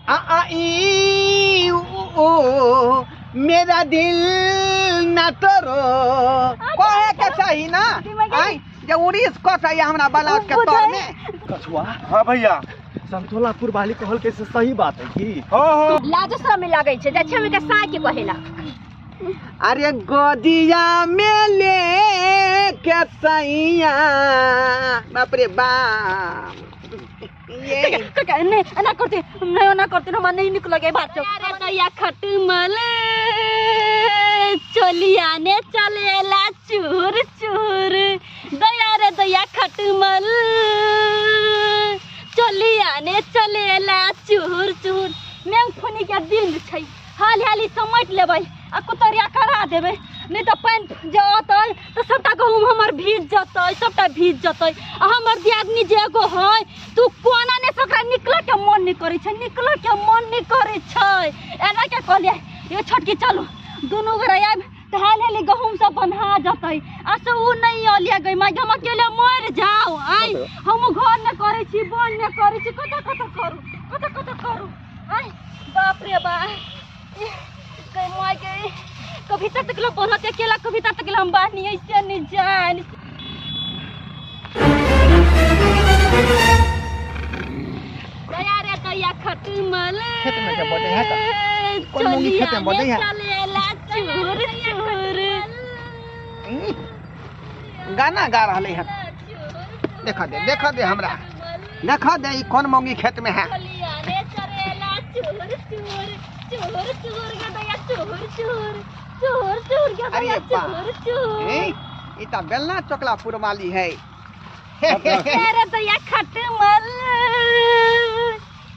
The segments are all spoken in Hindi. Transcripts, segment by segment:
ई ओ मेरा दिल न तोरो कहे के सही ना आई जे उड़ीस कट है हमरा ब्लाउज के तोर में कछुआ। हाँ भैया संतोलापुर वाली कहल के से सही बात है की। हां लाज शरम लागे छे जे छेमी के साय के कहेला। अरे गोदिया में ले के सैया बाप रे बाप ये ना करते ना मन नहीं निकल गए बात। अरे दैया खटमल चलिया ने चलेला चूर चूर दया रे दैया खटमल चलिया ने चलेला चूर चूर। मूंगफली के दिन छै हाली हाली समट लेबै आ कुतरिया करा देबै नहीं तो पानी जतै तो सबटा गहूम हमर भीज जतै सबटा भीज जतै। आ हमर दियादनी जे एगो है तू कोना ने सकरा निकल के मन नहीं करे छै निकल के मन नहीं करे छै एना के कहलिए ये छोटकी चलू दोनों गोरा आब त हाल हाली गहूम सब बन्हा जतै। आ से उ नहीं अलिया गई माय हम अकेले मर जाओ आई हम घर न करे छी बन न करे छी कत करू आई बाप रे बा कई माय के कभी तक तक लोग बनते अकेला कभी तक तक हम बात नहीं ऐसे नहीं जान। दया रे दया खटमल खेत में के बोटे है का कोन मुंगी खेत में बोटे है चलेला चूर चूर गाना गा रहले है देखा दे हमरा देखा दे ई कोन मुंगी खेत में है। चलिया रे चलेला चूर चूर चूर चूर के दया चूर चूर चूर चूर के दया चूर चूर ई त बेलना चोकलापुर वाली है। अरे दया खटमल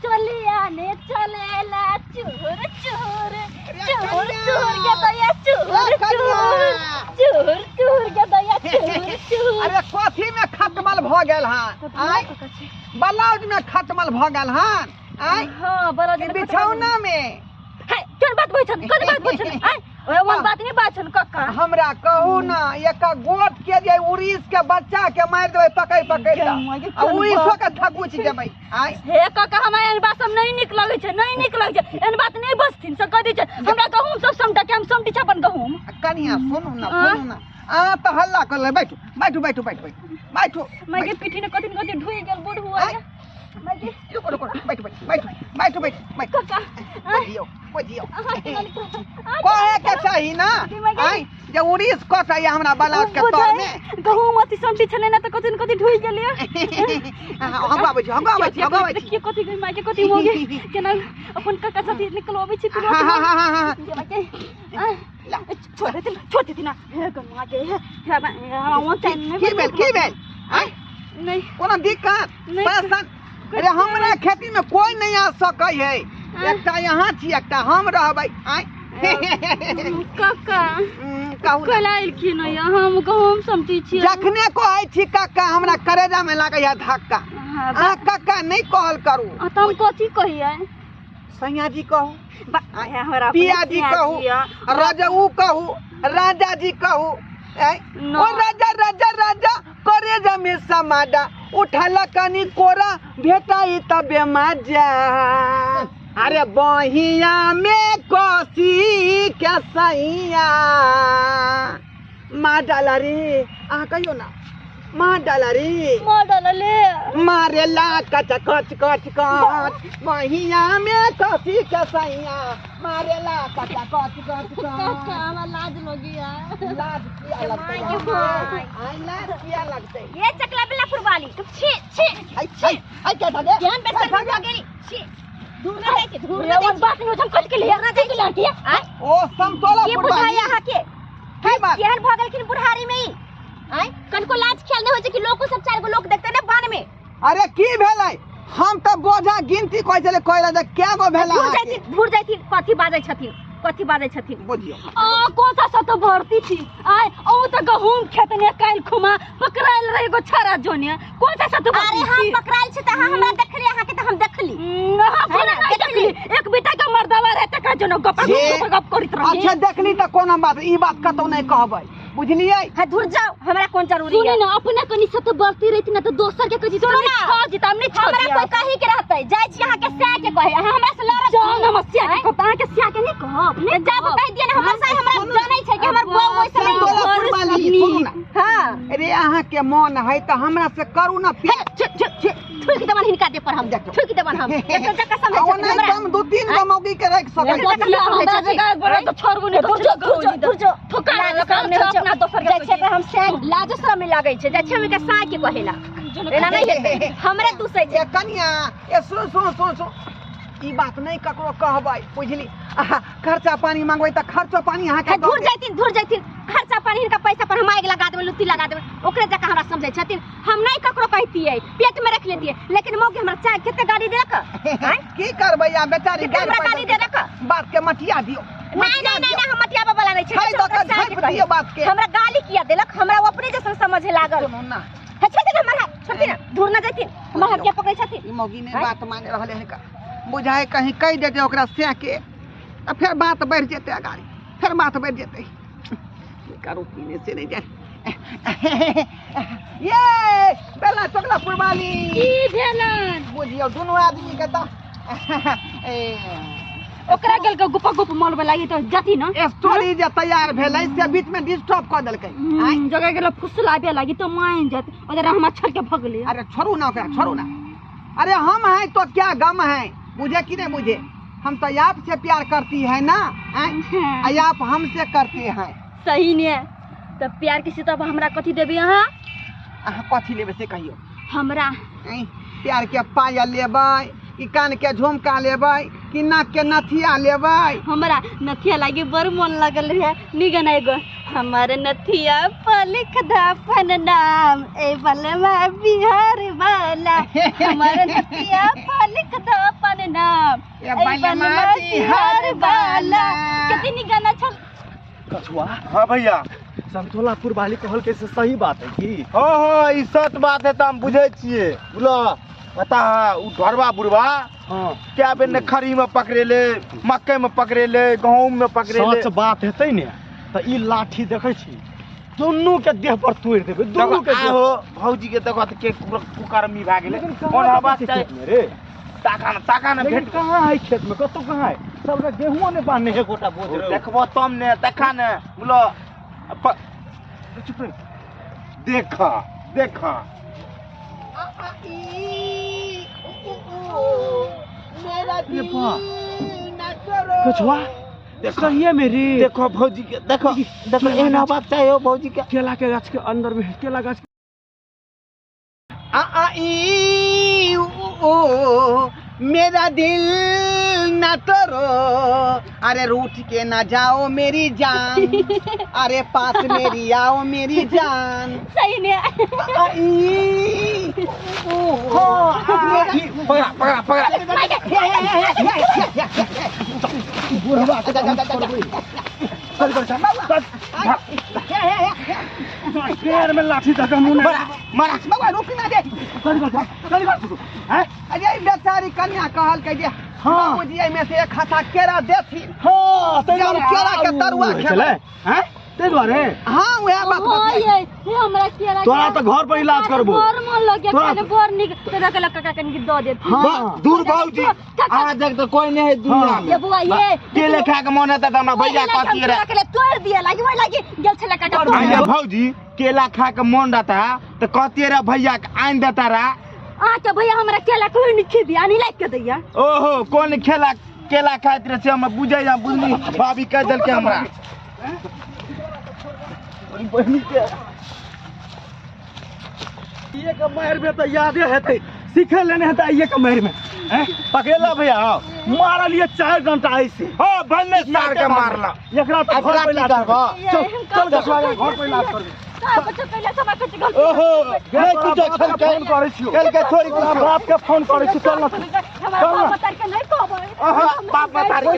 चलिया ने चलेला चूर चूर चूर चूर के दया चूर चूर चूर के दया चूर चूर। अरे कथी में खटमल भ गेल हन आई ब्लाउज में खटमल भ गेल हन आई हां बड़ा दिन बिछौना में है कोन बात बोलछन कोन बात बोलछन आई ओए मन बात नहीं बाछन कक्का हमरा कहू ना एक गोट के जे उड़ीस के बच्चा के मार देबै पकड़ आ उड़ीसो के थकुच देबै आई हे कक्का हमरा एन बात सब नहीं निक लगे छै एन बात नहीं बसथिन से कह दी छै हमरा गहूम सब समटा के हम समटी छै अपन गहूम कनिया सुनू ना आ त हल्ला कर ले बैठू मैं के पीठी ने कथि ढुई गेल बूढ़ हुआ मैं के बैठू कक्का बुझियो कहे के सही ना आई जे उड़ीस कट है हमरा ब्लाउज के तोर में गहूम अति समटी छले ना त कथि ढुई गेलिए हम आबै छी देखिए कथि गई माय के कथि हो गेल केना अपन कक्का साथी निकल आबै छी छोड़ दे ना हे गम्मा के हे हम टाइम में की भेल आई नहीं कोनो दिक्कत परेशान। अरे हमरा खेती में कोई नहीं आ सकै है एकटा यहाँ छी एकटा हम रहबै आई कक्का कहू कलाइल की नहीं हम गहूम समटी छी जखने कहै छी कक्का हमरा करेजा में लागै है धक्का आ कक्का नहीं कहल करू हम कथि कहिए सैया जी कहू हमरा पिया जी कहू राजाऊ कहू राजा जी कहू ओ राजा करेजा में समाडा उठला कनी कोरा भेटाई तबे मजा। अरे बहिया में कोसी के सैया मार डाला रे आ कहियो ना मार डाला ले मारेला कच बहिया में कोसी के सैया मारेला कच लाज लगिया लाज किया लगते ये चकला बिलापुर वाली छी आई क्या था दे ध्यान पे से भाग गेली छी दूर रहे के दूर रहे बात नहीं हम कट के ले ना के लड़की ओ समतोला ये बुझा यहाँ के की बात केहन भागल किन बुढ़ारी में ही आई कनको लाज ख्याल नहीं हो जे कि लोग को सब चार गो लोग देखते ना बान में। अरे की भेलै हम त बोझा गिनती कह चले कहला क्या गो भेला भूर जाती कथि बाजै छथिन बुझियो कौन सा सत भरती थी आय ओ त गहूम खेत ने काल खुमा पकड़ाइल रहे गो छारा जोने कौन सा सत भरती अरे हम पकड़ाइल छ त हमरा देखली आहा के त हम देखली देखली एक बेटा के मर्दवा रहे तकरा जोनो गप करित रहे। अच्छा देखली त कोना बात ई बात कतौ नहीं कहबै बुझलिए है दूर जाओ हमरा कौन जरूरी है ना अपने कनी से तो बढ़ती रहती ना तो दोसर के कजी सुनो ना छोड़ दी हमने हमरा कोई कही के रहतै जाय छी यहां के स्या के कहे हमरा से लड़ जाओ नमस्या के कहता के स्या के नहीं कहब ने जाब कह दिए ना हमरा से हमरा जानै छै कि हमर बौ ओइ समय हां अरे अहाँ के मन है तो हमरा से करू ना ठुक देबन हिनका दे पर हम ठुक देबन हम एक जगह समझ हमरा हम दो तीन गो मौगी के रख सकै हमरा जगह बोले तो छोड़बो ने दूर जो ठोका करने अपना दोसर के जाय छै हम से लाज शरम में लागै छै जाय छै हम के सा के कहेला एना नहीं हेतै हमरे दूसै छै कनिया ए सुन ई बात नहीं ककरो कहबै बुझली खर्चा पानी मांगबै त खर्चा पानी अहाँ के दूर जैथिन खर्चा पानी हिनका पैसा पर हम आग लगा देबै लुत्ती लगा देबै ओकरे जका हमरा समझै छथिन हम नहीं ककरो कहतियै पेट में रख लेतियै लेकिन मौके हमरा चाय खेते गाड़ी देलक की करबै या बेचारी गाड़ी देलक बात के मटिया दियो नहीं हम मटियाबा वाला नहीं छै बात के हमरा गाली किया देलक हमरा अपने जैसे समझे लागल ना छथिन हमरा छथिन दूर न जैथिन हमरा हाथ के पकड़ै छथिन ई मौगी ने बात माने रहले है बुझाए कहीं कह देते ओकरा से के फिर बात बढ़ जेते गाड़ी फिर बात बढ़ जेते करू पीने से नहीं जाए ये बेला चोकला पुरवाली की भेलन बुझियो दोनों आदमी के तो ओकरा गेल के गुपा गुप मोलबे लागी तो जाती न स्टोरी जे तैयार भेलै से बीच में डिस्टर्ब कर देलकै जगह गेल फुसलाबे लागी तो मान जात ओदर हम छोड़ के भग ले अरे छोड़ू ना ओकरा छोड़ू ना अरे हम हैं तो क्या गम है मुझे कि नहीं मुझे हम तो आप से प्यार करती है ना आप हमसे करते हैं सही ने तो प्यार के सितब हमरा कथी देबे अहाँ कथी लेबे से कहियो हमरा प्यार के पायल लेबै कि कान के झुमका लेबै कि नाक के नथिया लेबै हमरा नथिया लागे बड़ मन लगल है निगन एगो हमार नथिया पर लिख द अपन नाम ए बलमा बिहार वाला हमार नथिया पर लिख द अपन नाम ए बलमा बिहार वाला कितनी गाना चल कछुआ हां भैया संतोलापुर वाली कहल के से सही बात है की हां ई सच बात है त हम बुझै छियै बोला पता है उ ढरवा बुढ़वा हां क्या बेन खरी में पकड़ेले मक्के में पकड़ेले गहूम में पकड़ेले सच बात हेतै ने त ई लाठी देखै छी दुन्नू के देह पर तोड़ देबे दुन्नू के देह भौजी के देखत के कुकर्मी भ गेले कोन बात छै रे ताका न भेट कहां है खेत में कतो कहां है सब रे गेहूं ने बांधने है गोटा बोझ रे देखबो तम ने देखा ने बोलो चुप देखा मेरा दिल न करो कछुआ सही मेरी देखो भौजी के देखो एना बात चाहिए भौजी के केला के गाछ के अंदर में केला गाछ ई ओ मेरा दिल न तोरो अरे रूठ के ना जाओ मेरी जान अरे पास मेरी आओ मेरी जान सही ने पकड़ा बुढ़वा पैर में लाठी धक्का मुंह मारा बाबा रुक ना दे अरे बेचारी कन्या कहल के जे हां बुझिए में से एक खाता केरा देथि हां केरा के तरुआ खेले हैं ते द्वारे हां वह बात ये हमरा केरा तोरा तो घर पर इलाज करबो और मन लगे खाने बर निक तेरा के लका कन के दे देती हां दूर भौजी आज तक तो कोई नहीं है दुनिया में ये बुआ ये केले खा के मन है त हमरा भैया कहती रे के तोड़ दिया लागी गेल छले काटा आया भौजी केला खा के मन रहता तो कहती रे भैया के आन देता रा अच्छा भैया हमरा केला कोई नहीं खी दिया नहीं लाग के दैया ओहो कौन केला खाइत रे से हम बुझै जा बुझनी भाभी कह देल के हमरा बहनी के ये के मार में तो यादे हेतै सीखे लेने हेतै ये के मार में पकेला भैया मार लिए 4 घंटा ऐसे हां भन्ने सार के मारला एकरा तो घर पे इलाज चल दसवा घर पे इलाज कर बच्चा पहले समय कट गल ओहो नहीं कुछ फोन करै छियो कल के छोरी बाप के फोन करै छी चल न हमरा बाप बता के नहीं कहबै बाप बता